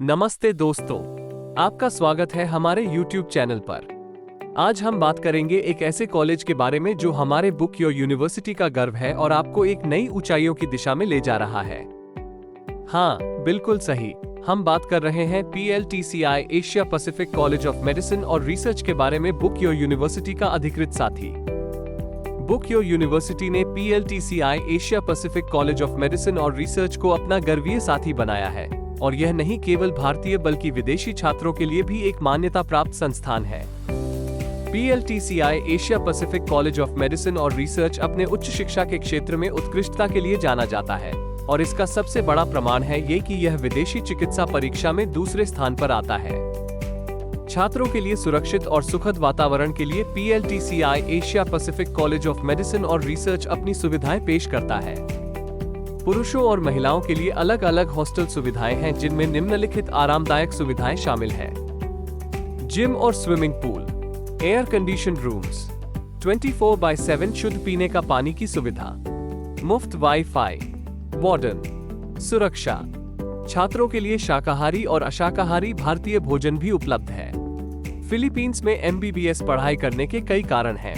नमस्ते दोस्तों, आपका स्वागत है हमारे YouTube चैनल पर। आज हम बात करेंगे एक ऐसे कॉलेज के बारे में जो हमारे बुक योर यूनिवर्सिटी का गर्व है और आपको एक नई ऊंचाइयों की दिशा में ले जा रहा है। हाँ, बिल्कुल सही, हम बात कर रहे हैं PLTCI Asia Pacific college of medicine और रिसर्च के बारे में, बुक योर यूनिवर्सिटी का अधिकृत साथी। बुक योर यूनिवर्सिटी ने PLTCI Asia Pacific college of medicine और रिसर्च को अपना गर्वीय साथी बनाया है, और यह नहीं केवल भारतीय बल्कि विदेशी छात्रों के लिए भी एक मान्यता प्राप्त संस्थान है। PLTCI Asia Pacific college of medicine और रिसर्च अपने उच्च शिक्षा के क्षेत्र में उत्कृष्टता के लिए जाना जाता है, और इसका सबसे बड़ा प्रमाण है ये कि यह विदेशी चिकित्सा परीक्षा में दूसरे स्थान पर आता है। छात्रों के लिए सुरक्षित और सुखद वातावरण के लिए PLTCI Asia Pacific college of medicine और रिसर्च अपनी सुविधाएं पेश करता है। पुरुषों और महिलाओं के लिए अलग अलग हॉस्टल सुविधाएं हैं, जिनमें निम्नलिखित आरामदायक सुविधाएं शामिल हैं: जिम और swimming pool, air condition rooms, 24/7 शुद्ध पीने का पानी की सुविधा, मुफ्त वाईफाई, वार्डन, सुरक्षा। छात्रों के लिए शाकाहारी और अशाकाहारी भारतीय भोजन भी उपलब्ध है। फिलीपींस में MBBS पढ़ाई करने के कई कारण हैं।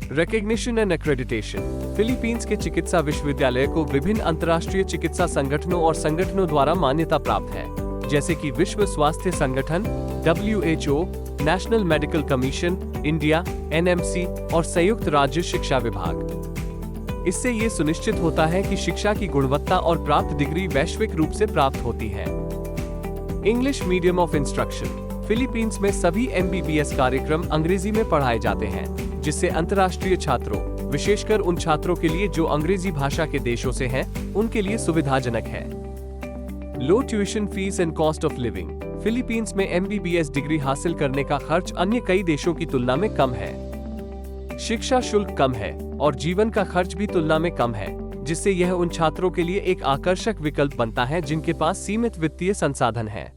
रिकॉग्निशन एंड एक्रेडिटेशन, फिलीपींस के चिकित्सा विश्वविद्यालय को विभिन्न अंतर्राष्ट्रीय चिकित्सा संगठनों और संगठनों द्वारा मान्यता प्राप्त है, जैसे कि विश्व स्वास्थ्य संगठन WHO, national medical commission, India, NMC और संयुक्त राज्य शिक्षा विभाग। इससे ये सुनिश्चित होता है कि शिक्षा की गुणवत्ता और प्राप्त डिग्री वैश्विक रूप से प्राप्त होती है। English medium of instruction, Philippines में सभी MBBS कार्यक्रम अंग्रेजी में पढ़ाए जाते हैं, जिससे अंतर्राष्ट्रीय छात्रों, विशेषकर उन छात्रों के लिए जो अंग्रेजी भाषा के देशों से हैं, उनके लिए सुविधाजनक है। लो tuition fees and cost of living, Philippines में MBBS डिग्री हासिल करने का खर्च अन्य कई देशों की तुलना में कम है। शिक्षा शुल्क कम है और जीवन का खर्च भी तुलना में कम है, जिससे यह उन छात्रों के लिए एक आकर्षक विकल्प बनता है जिनके पास सीमित वित्तीय संसाधन है।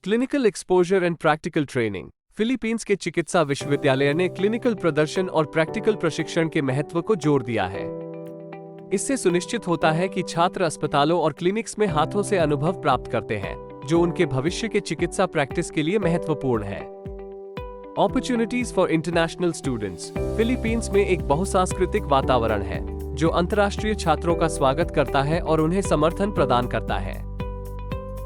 Clinical exposure and practical training, Philippines के चिकित्सा विश्वविद्यालय ने क्लिनिकल प्रदर्शन और प्रैक्टिकल प्रशिक्षण के महत्व को जोर दिया है। इससे सुनिश्चित होता है कि छात्र अस्पतालों और क्लिनिक्स में हाथों से अनुभव प्राप्त करते हैं, जो उनके भविष्य के चिकित्सा प्रैक्टिस के लिए महत्वपूर्ण है। Opportunities for international students, Philippines में एक बहुसांस्कृतिक वातावरण है, जो अंतर्राष्ट्रीय छात्रों का स्वागत करता है और उन्हें समर्थन प्रदान करता है।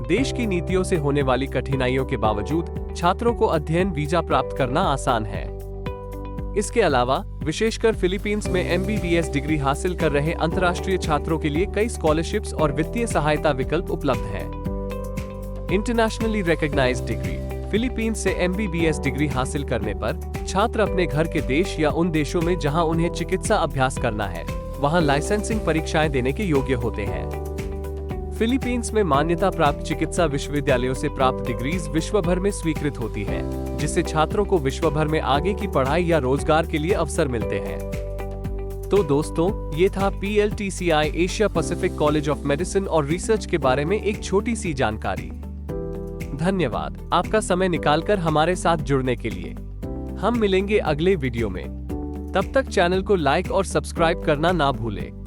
देश की नीतियों से होने वाली कठिनाइयों के बावजूद छात्रों को अध्ययन वीजा प्राप्त करना आसान है। इसके अलावा विशेषकर फिलीपींस में MBBS डिग्री हासिल कर रहे अंतर्राष्ट्रीय छात्रों के लिए कई स्कॉलरशिप्स और वित्तीय सहायता विकल्प उपलब्ध हैं। इंटरनेशनली रिकॉग्नाइज्ड डिग्री, फिलीपींस से MBBS डिग्री हासिल करने पर छात्र अपने घर के देश या उन देशों में जहां उन्हें चिकित्सा अभ्यास करना है, वहां लाइसेंसिंग परीक्षाएं देने के योग्य होते हैं। फिलीपींस में मान्यता प्राप्त चिकित्सा विश्वविद्यालयों से प्राप्त डिग्रीज विश्व भर में स्वीकृत होती हैं, जिससे छात्रों को विश्व भर में आगे की पढ़ाई या रोजगार के लिए अवसर मिलते हैं। तो दोस्तों, ये था PLTCI Asia Pacific college of medicine और रिसर्च के बारे में एक छोटी सी जानकारी। धन्यवाद आपका समय निकालकर हमारे साथ जुड़ने के लिए। हम मिलेंगे अगले वीडियो में। तब तक चैनल को लाइक और सब्सक्राइब करना ना भूलें।